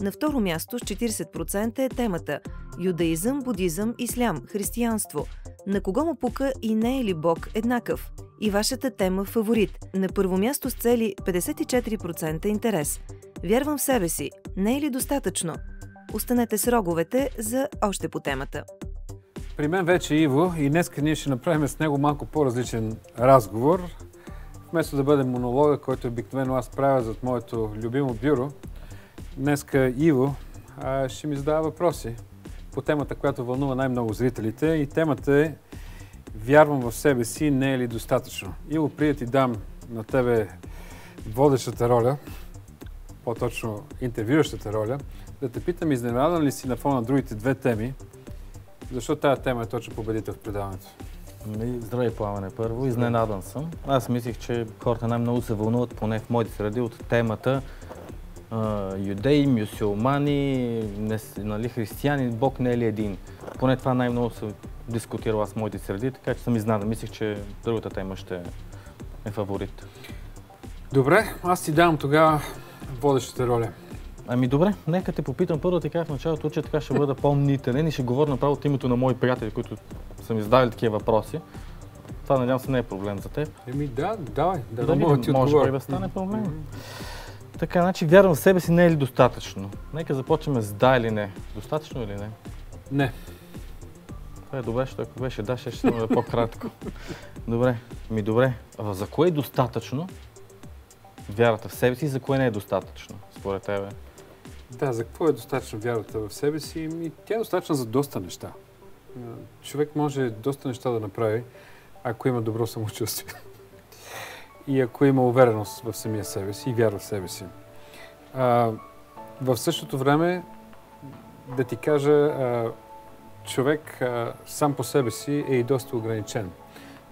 На второ място с 40% е темата «Юдаизъм, будизъм, ислям, християнство». На кого му пука и не е ли Бог еднакъв? И вашата тема фаворит. На първо място с цели 54% интерес. Вярвам в себе си. Не е ли достатъчно? Останете с Роговете за още по темата. При мен вече е Иво и днеска ние ще направим с него малко по-различен разговор. Вместо да бъде монолога, който обикновено аз правя зад моето любимо бюро, днеска Иво ще ми задава въпроси по темата, която вълнува най-много зрителите. И темата е «Вярвам в себе си, не е ли достатъчно?» Иво, преди ти дам на тебе водещата роля, по-точно интервюиращата роля, да те питам, изненадан ли си на фона на другите две теми, защото тази тема е точно победител в предаването? Здравей, Пламене, първо. Изненадан съм. Аз мислих, че хората най-много се вълнуват, поне в моите среди, от темата юдеи, мюсюлмани, християни, Бог не е ли един. Поне това най-много се дискутирала с моите среди, така че съм изненадан. Мислих, че другата тема ще е фаворит. Добре, аз ти давам тогава водещата роля. Ами добре, нека те попитам първо да ти кажа в началото, че така ще бъда по-нитенен и ще говоря направо от името на мои приятели, които са ми задали такива въпроси. Това, надявам се, не е проблем за теб. Еми да, давай, да мога да ти отговоря. Може да стане проблем. Така, значи вярвам в себе си не е ли достатъчно? Нека започнем с да или не. Достатъчно или не? Не. Това е добре, защото ако беше да, ще бъде по-кратко. Добре, добре. За кое е достатъчно вярата в себе си и за кое не е достатъчно, според тебе? Да, за какво е достатъчно вярата в себе си? Тя е достатъчна за доста неща. Човек може доста неща да направи, ако има добро самочувствие. И ако има увереност в самия себе си и вяра в себе си. В същото време, да ти кажа, човек сам по себе си е и доста ограничен.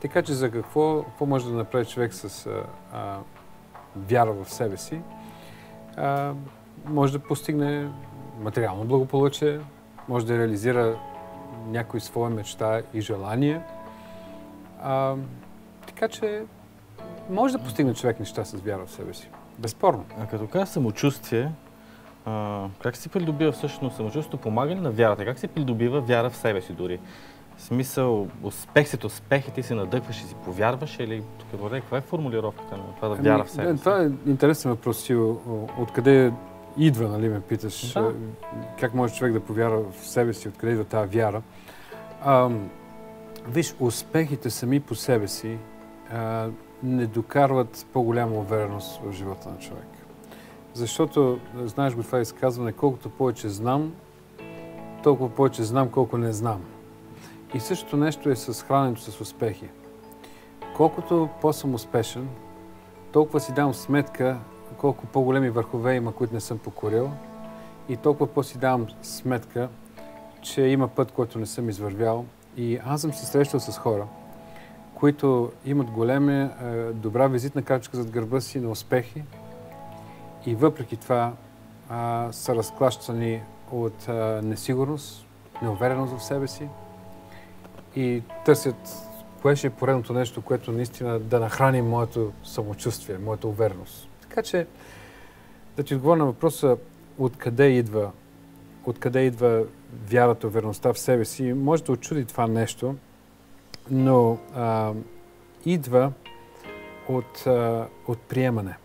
Така че за какво може да направи човек с вяра в себе си? Може да постигне материално благополучие, може да реализира някои своя мечта и желания. Така че може да постигне човек неща с вяра в себе си. Безспорно. А като каза самочувствие, как се придобива всъщност самочувствието? Помага ли на вярата? Как се придобива вяра в себе си дори? В смисъл, успех и ти се надъхваш и си повярваш или каква е формулировката на това да вяра в себе си? Това е интересен въпрос. Откъде идва, нали ме питаш? Да. Как може човек да повярва в себе си? Откъде идва тази вяра? Виж, успехите сами по себе си не докарват по-голяма увереност в живота на човек. Защото, знаеш го това изказване, колкото повече знам, толкова повече знам, колко не знам. И същото нещо е с храненето с успехи. Колкото по-съм успешен, толкова си давам сметка колко по-големи върхове има, които не съм покорил, и толкова по-си давам сметка, че има път, който не съм извървял. И аз съм се срещал с хора, които имат голема, добра визитна картичка зад гърба си на успехи и въпреки това са разклащани от несигурност, неувереност в себе си и търсят кое ще е поредното нещо, което наистина да нахрани моето самочувствие, моята увереност. Така че, да ти отговоря на въпроса откъде идва вярата, увереността в себе си, може да очуди това нещо, но идва от приемане.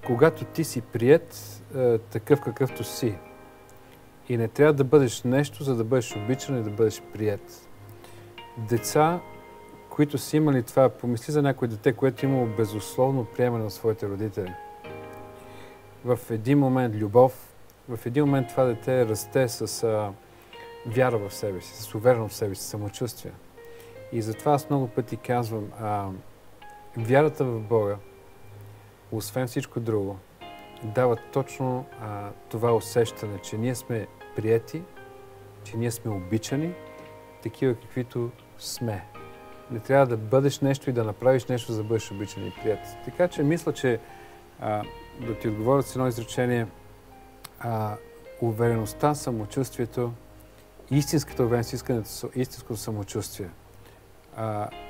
Когато ти си приет такъв какъвто си и не трябва да бъдеш нещо, за да бъдеш обичан и да бъдеш приет. Деца, които са имали това, помисли за някое дете, което е имало безусловно приемане от своите родители. В един момент любов, в един момент това дете расте с вяра в себе си, с увереност в себе си, самочувствие. И затова аз много пъти казвам, вярата в Бога, освен всичко друго, дава точно това усещане, че ние сме приети, че ние сме обичани, такива каквито сме. Не трябва да бъдеш нещо и да направиш нещо, за да бъдеш обичан и прият. Така че мисля, че да ти отговоря с едно изречение, увереността, самочувствието, истинската увереност, истинското самочувствие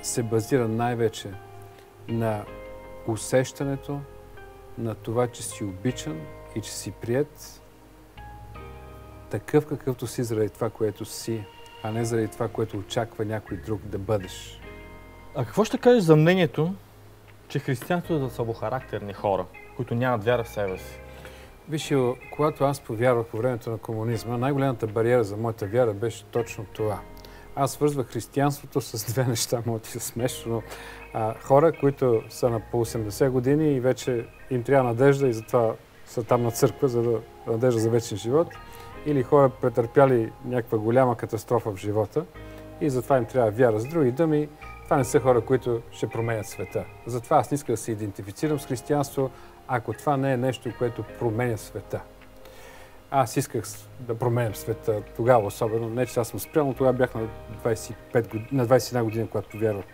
се базира най-вече на усещането на това, че си обичан и че си приет такъв какъвто си заради това, което си, а не заради това, което очаква някой друг да бъдеш. А какво ще кажеш за мнението, че християнството са слабохарактерни хора, които нямат вяра в себе си? Виж, когато аз повярвах по времето на комунизма, най-голямата бариера за моята вяра беше точно това. Аз свързвах християнството с две неща, може да се смешно, но хора, които са на по 80 години и вече им трябва надежда и затова са там на църква, за да надежда за вечен живот, или хора претърпяли някаква голяма катастрофа в живота и затова им трябва вяра. С други думи, това не са хора, които ще променят света. Затова аз не искам да се идентифицирам с християнство, ако това не е нещо, което променя света. Аз исках да променям света тогава особено. Не, че аз съм спрял, но тогава бях на 21 година, когато повярвах.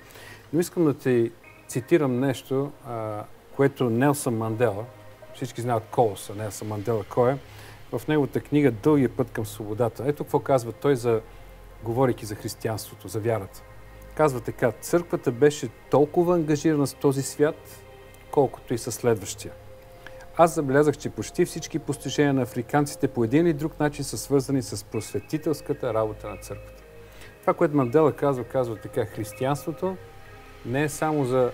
Но искам да ти цитирам нещо, което Нелсън Мандела, всички знаят колоса, Нелсън Мандела кой е, в неговата книга "Дългия път към свободата". Ето какво казва той, говорейки за християнството, за вярата. Казва така: църквата беше толкова ангажирана с този свят, колкото и със следващия. аз забелязах, че почти всички постижения на африканците по един или друг начин са свързани с просветителската работа на църквата. Това, което Мандела казва така, християнството не е само за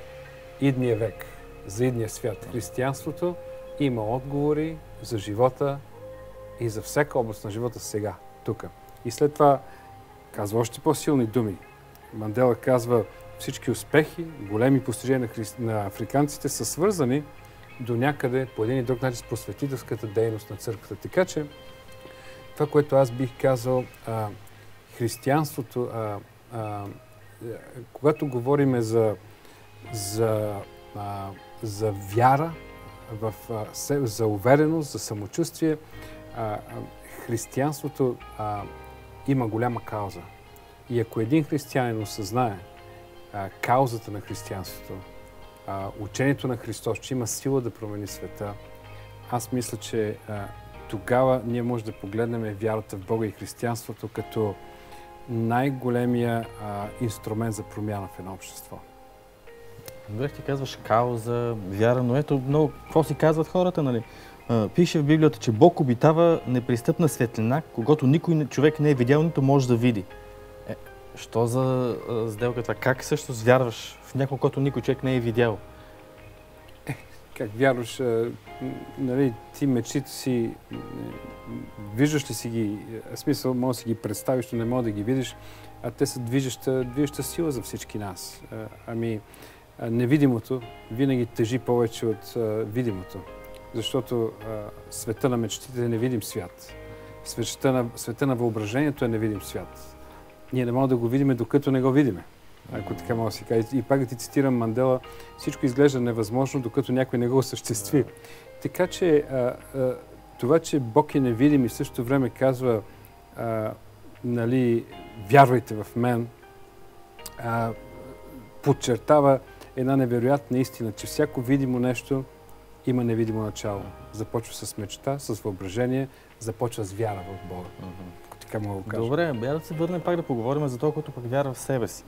идния век, за идния свят. Християнството има отговори за живота и за всяка област на живота сега, тук. И след това казва още по-силни думи. Мандела казва, всички успехи, големи постижения на африканците са свързани до някъде по един и друг начин с просветителската дейност на църквата. Така че това, което аз бих казал, християнството, когато говорим за вяра, за увереност, за самочувствие, християнството има голяма кауза. И ако един християнин осъзнае каузата на християнството, учението на Христос, че има сила да промени света, аз мисля, че тогава ние може да погледнем вярата в Бога и християнството като най-големия инструмент за промяна в едно общество. Добре, ти казваш кауза, вяра, но ето много, какво си казват хората, нали? Пише в Библията, че Бог обитава непристъпна светлина, когато никой човек не е видял, нито може да види. Що за сделка това? Как също вярваш в някой, който никой човек не е видял? Как вярваш, нали, ти мечтите си, виждаш ли си ги, в смисъл, може да си ги представиш, но не може да ги видиш, а те са движеща сила за всички нас. Невидимото винаги тежи повече от видимото, защото света на мечтите е невидим свят. Света на въображението е невидим свят. Ние не можем да го видим, докато не го видиме. Ако така мога да си кажа. И пак да ти цитирам Мандела, всичко изглежда невъзможно, докато някой не го осъществи. Така че това, че Бог е невидим и в същото време казва, нали, вярвайте в мен, подчертава една невероятна истина, че всяко видимо нещо има невидимо начало. Започва с мечта, с въображение, започва с вяра в Бога. Така мога да кажа. Добре, да се върнем пак да поговорим за това, което пък вяра в себе си.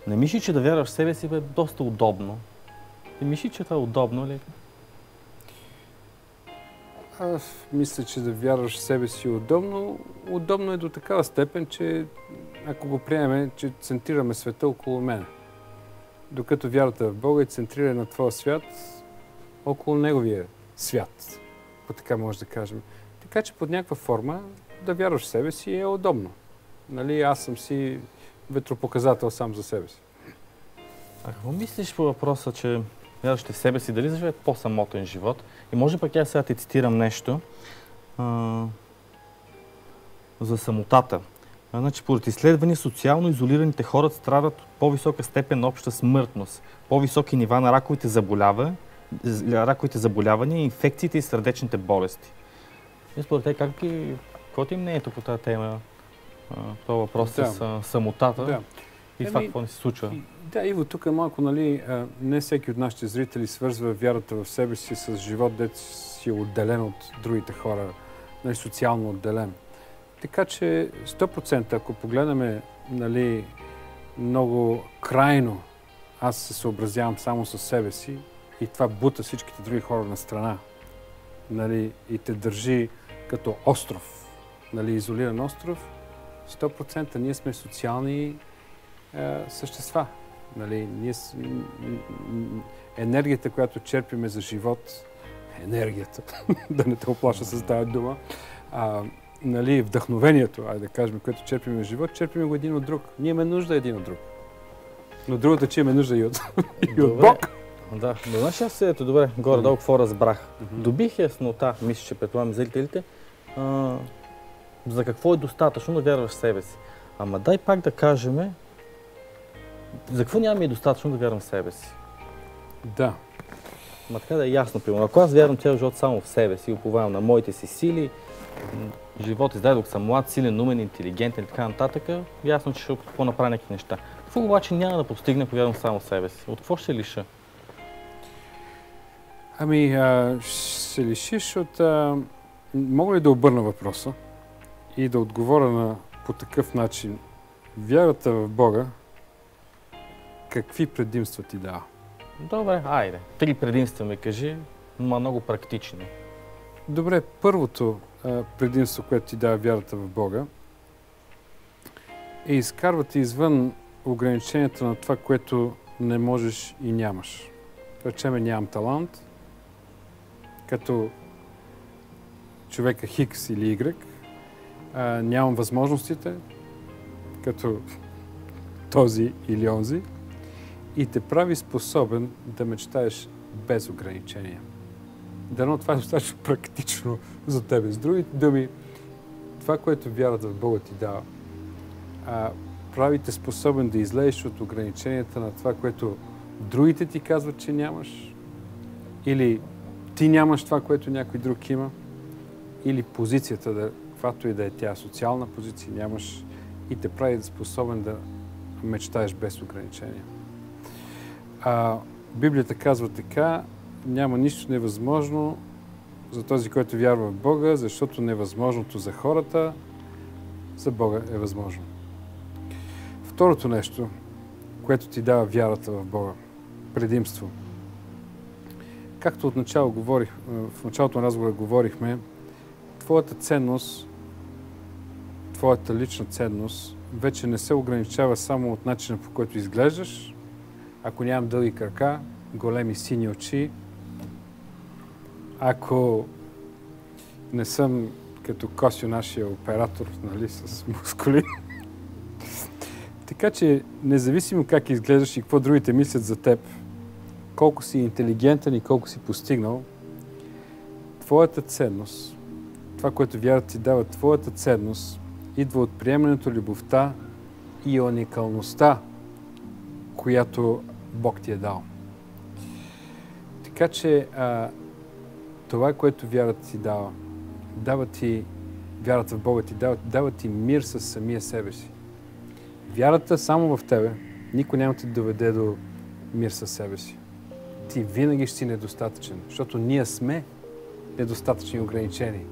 Не мисли, че да вярваш в себе си е доста удобно? Не мисли, че това е удобно ли? Аз мисля, че да вярваш в себе си е удобно. Удобно е до такава степен, че ако го приемем, че центрираме света около мен. Докато вярата в Бога е центрирана на твоя свят около неговия свят. По така може да кажем. Така че под някаква форма да вярваш в себе си е удобно. Нали, аз съм си ветропоказател сам за себе си. А какво мислиш по въпроса, че вярваш в себе си, дали заживеят по-самотен живот? И може пък аз сега ти цитирам нещо за самотата. Значи, поред изследвания, социално изолираните хора страдат от по-висока степен на обща смъртност, по-високи нива на раковите заболявания, инфекциите и сърдечните болести. И според те, какво ти мнението по тази тема? Това въпрос с самотата и това какво не се случва? Да, Иво, тук малко, нали, не всеки от нашите зрители свързва вярата в себе си с живот, дето си е отделен от другите хора, нали, социално отделен. Така че 100%, ако погледнем, нали, много крайно, аз се съобразявам само с себе си и това бута всичките други хора на страна, нали, и те държи като остров, нали, изолиран остров, 100% ние сме социални същества. Нали, енергията, която черпиме за живот, енергията, да не те оплаша с тази дума, нали, вдъхновението, да кажем, което черпиме в живот, черпиме го един от друг. Ние имаме нужда един от друг. Но другото, че имаме нужда и от Бог. Да, но знаеш, аз ето добре, горе-долу какво разбрах. Добих яснота, мисля, че предполагам зрителите, за какво е достатъчно да вярваш в себе си. Ама дай пак да кажем, за какво нямаме и достатъчно да вярвам в себе си? Да. Ма така да е ясно, примерно. Ако аз вярвам цял живот само в себе си, уповавам на моите си сили, живот издадох съм млад, силен, умен, интелигентен и така нататък, ясно, че ще направя някакви неща. Какво обаче няма да постигне, ако вярвам само в себе си? От какво ще лиша? Ще се лишиш от... Мога ли да обърна въпроса и да отговоря по такъв начин? Вярата в Бога, какви предимства ти дава? Добре, айде. 3 предимства ми кажи. но много практични. Добре, първото предимство, което ти дава вярата в Бога, е изкарвате извън ограниченията на това, което не можеш и нямаш. Речеме, нямам талант, като човека Хикс или Y, нямам възможностите, като този или онзи, и те прави способен да мечтаеш без ограничения. Дано това е достатъчно практично за тебе. С другите думи, това, което вярата в Бога ти дава, прави те способен да излезеш от ограниченията на това, което другите ти казват, че нямаш, или ти нямаш това, което някой друг има, или позицията, каквато и да е тя, социална позиция нямаш, и те прави способен да мечтаеш без ограничения. Библията казва така: няма нищо невъзможно за този, който вярва в Бога, защото невъзможното за хората, за Бога е възможно. Второто нещо, което ти дава вярата в Бога, предимство. Както в началото на разговора говорихме, твоята ценност, твоята лична ценност вече не се ограничава само от начина, по който изглеждаш. Ако нямам дълги крака, големи сини очи, ако не съм като Косио, нашия оператор, нали, с мускули. Така че, независимо как изглеждаш и какво другите мислят за теб, колко си интелигентен и колко си постигнал, твоята ценност, това, което вярата ти дава, твоята ценност, идва от приемането, любовта и уникалността, която Бог ти е дал. Така че това, което вярата ти дава ти, вярата в Бога ти дава ти мир със самия себе си. Вярата само в тебе никой няма да доведе до мир със себе си. Ти винаги ще си недостатъчен, защото ние сме недостатъчни и ограничени.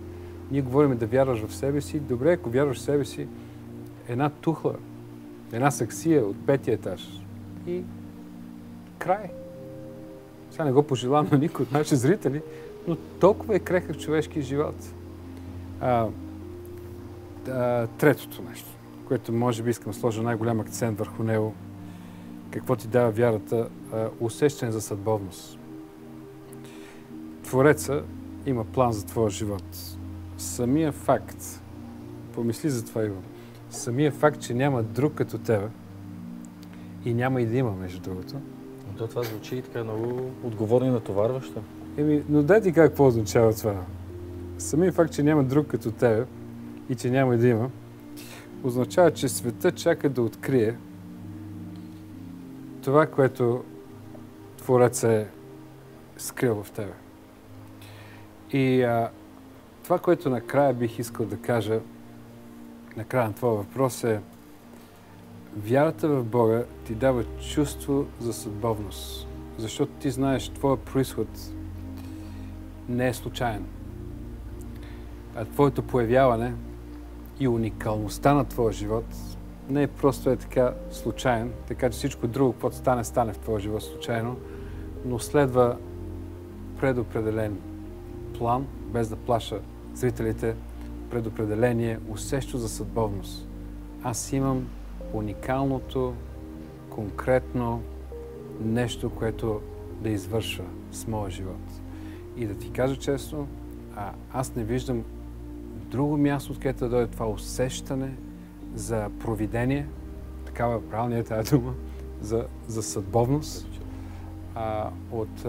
Ние говорим да вярваш в себе си. Добре, ако вярваш в себе си, една тухла, една саксия от 5-ти етаж и край. Сега не го пожелавам на никой от нашите зрители, но толкова е крехък човешки живот. Третото нещо, което може би искам да сложа най-голям акцент върху него, какво ти дава вярата, усещане за съдбовност. Твореца има план за твоя живот. Самия факт, помисли за това, Иво, самия факт, че няма друг като тебе и няма и да има, между другото. Но това звучи така много отговорно и натоварващо. Но дай ти какво означава това. Самия факт, че няма друг като тебе и че няма и да има, означава, че света чака да открие това, което Творец е скрил в тебе. И това, което накрая бих искал да кажа, накрая на твоя въпрос е: вярата в Бога ти дава чувство за съдбовност, защото ти знаеш, твоя произход не е случайен. А твоето появяване и уникалността на твоя живот не е просто така случайен, така че всичко друго, което стане в твоя живот случайно, но следва предопределен план, без да плаша зрителите, предопределение, усеща за съдбовност. Аз имам уникалното, конкретно нещо, което да извършва с моя живот. И да ти кажа честно, аз не виждам друго място, откъдето да дойде това усещане за провидение, такава правилна е тази дума, за съдбовност от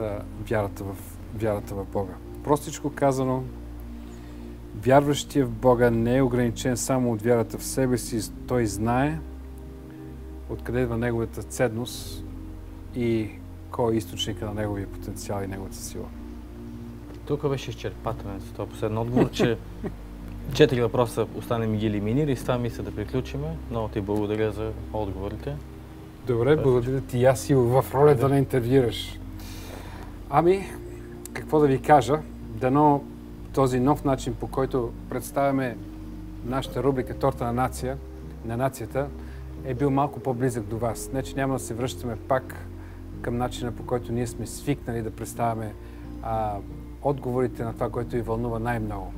вярата в Бога. Простичко казано, вярващия в Бога не е ограничен само от вярата в себе си, той знае откъде идва неговата ценност и кой е източника на неговия потенциал и неговата сила. Тук беше изчерпателен с този последен отговор, че 4 въпроса останем ги елиминира и с това мисля да приключиме. Много ти благодаря за отговорите. Добре, благодаря ти. Аз си в ролята да интервюираш. Какво да ви кажа? Дано този нов начин, по който представяме нашата рубрика Торта на нацията, е бил малко по-близък до вас. Не, че няма да се връщаме пак към начина, по който ние сме свикнали да представяме отговорите на това, което ви вълнува най-много.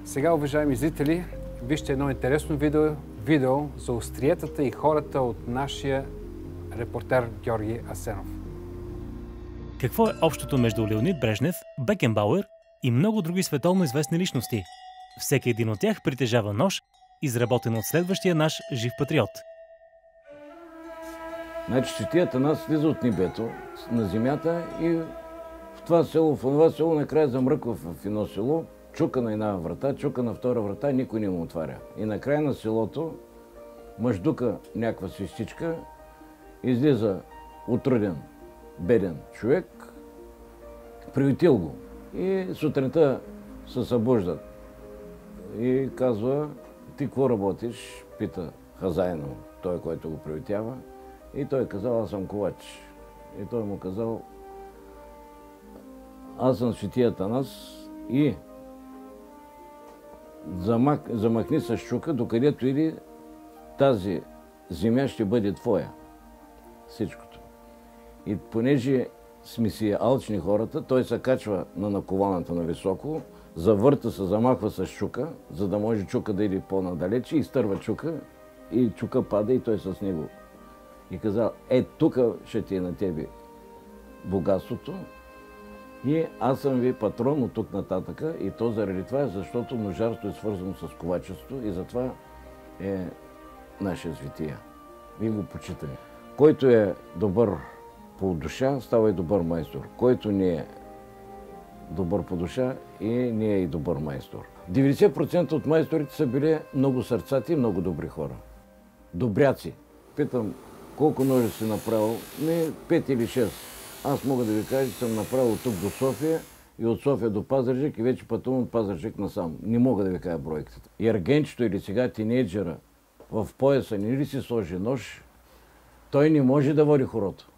Сега, уважаеми зрители, вижте едно интересно видео за остриетата и хората от нашия репортер Георги Асенов. Какво е общото между Леонид Брежнев, Бекенбауер и много други световно известни личности? Всеки един от тях притежава нож, изработен от следващия наш жив патриот. Значи Свети Атанас слиза от небето на земята и в това село, в това село накрая замръква в едно село, чука на една врата, чука на втора врата, никой не му отваря. И накрая на селото мъждука някаква свистичка, излиза отруден, беден човек, приютил го. И сутринта се събуждат и казва: ти какво работиш? Пита хазайно, той, който го приютява. И той казал: аз съм ковач. И той му казал: аз съм Свети Атанас и замахни с чука, докъдето иди тази земя ще бъде твоя. Всичкото. И понеже сме си алчни хората, той се качва на накованата на високо, завърта се, замахва с чука, за да може чука да иде по-надалече, изтърва чука и чука пада и той с него. И казал: тук ще ти е на тебе богатството и аз съм ви патрон от тук нататъка, и то заради това, защото ножарство е свързано с ковачество и затова е нашия светия. И го почитаме. Който е добър по душа, става и добър майстор. Който не е добър по душа, и не е и добър майстор. 90% от майсторите са били много сърцати и много добри хора. Добряци. Питам: колко ножи си направил? 5 или 6. Аз мога да ви кажа, че съм направил от тук до София и от София до Пазарджик и вече пътувам от Пазарджик насам. Не мога да ви кажа бройката. И ергенчето или сега тинейджера в пояса не ли си сложи нож, той не може да води хорото.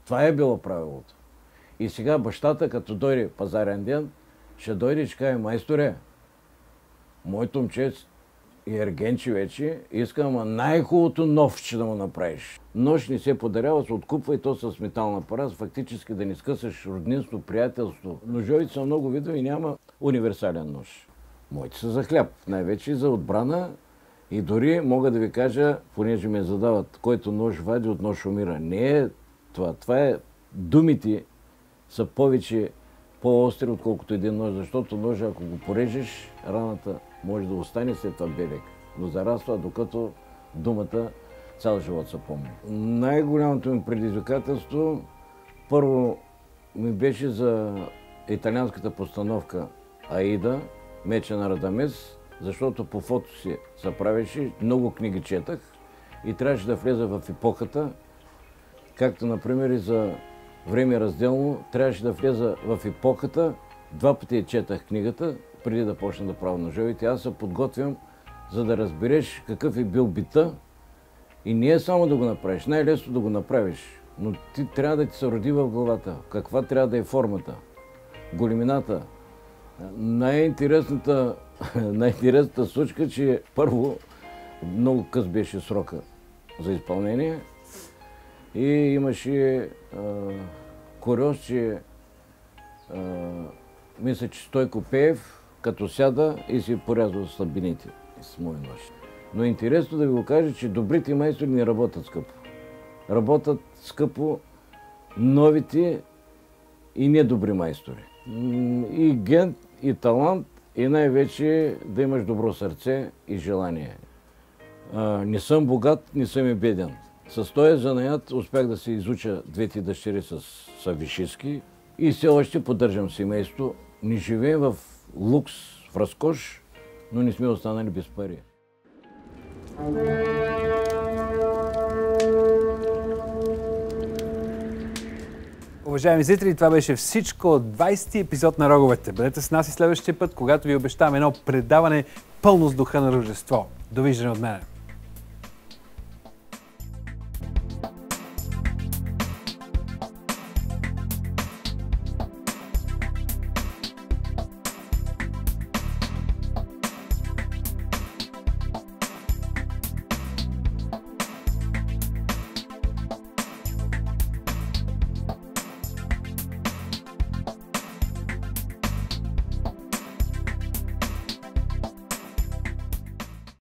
Това е било правилото. И сега бащата, като дойде пазарен ден, ще дойде и ще каже: майсторе, моето момче и ергенче вече, искам най-хубавото новче да му направиш. Нож не се подарява, се откупва, и то с метална пара, фактически да не скъсаш роднинство, приятелство. Ножовите са много видови и няма универсален нож. Моите са за хляб, най-вече за отбрана, и дори мога да ви кажа, понеже ме задават: който нож вади, от нож умира. Не е това. Това е, думите са повече по-остри, отколкото един нож, защото ножа, ако го порежеш, раната може да остане след това белек, но зараства, докато думата цял живот се помни. Най-голямото ми предизвикателство първо ми беше за италианската постановка Аида, Меча на Радамес, защото по фото си се правеше, много книги четах и трябваше да влеза в епохата, както например и за Време разделно, трябваше да влеза в епохата. 2 пъти четах книгата, преди да почна да правя ножовите. Аз се подготвям, за да разбереш какъв е бил бита, и не е само да го направиш. Най-лесно да го направиш, но ти трябва да ти се роди в главата. Каква трябва да е формата, големината. Най-интересната случка, че първо много къс беше срока за изпълнение и имаше куриоз, че мисля, че Стойко Пеев като сяда и си порязва слабините с моя нож. Но интересно да ви го кажа, че добрите майстори не работят скъпо. Работят скъпо новите и недобри майстори. И ген, и талант, и най-вече да имаш добро сърце и желание. Не съм богат, не съм и беден. С този занаят успях да се изуча 2 дъщери са висшистки и все още поддържам семейство. Не живеем в лукс, в разкош, но не сме останали без пари. Уважаеми зрители, това беше всичко от 20-ти епизод на Роговете. Бъдете с нас и следващия път, когато ви обещавам едно предаване пълно с духа на Рождество. Довиждане от мене!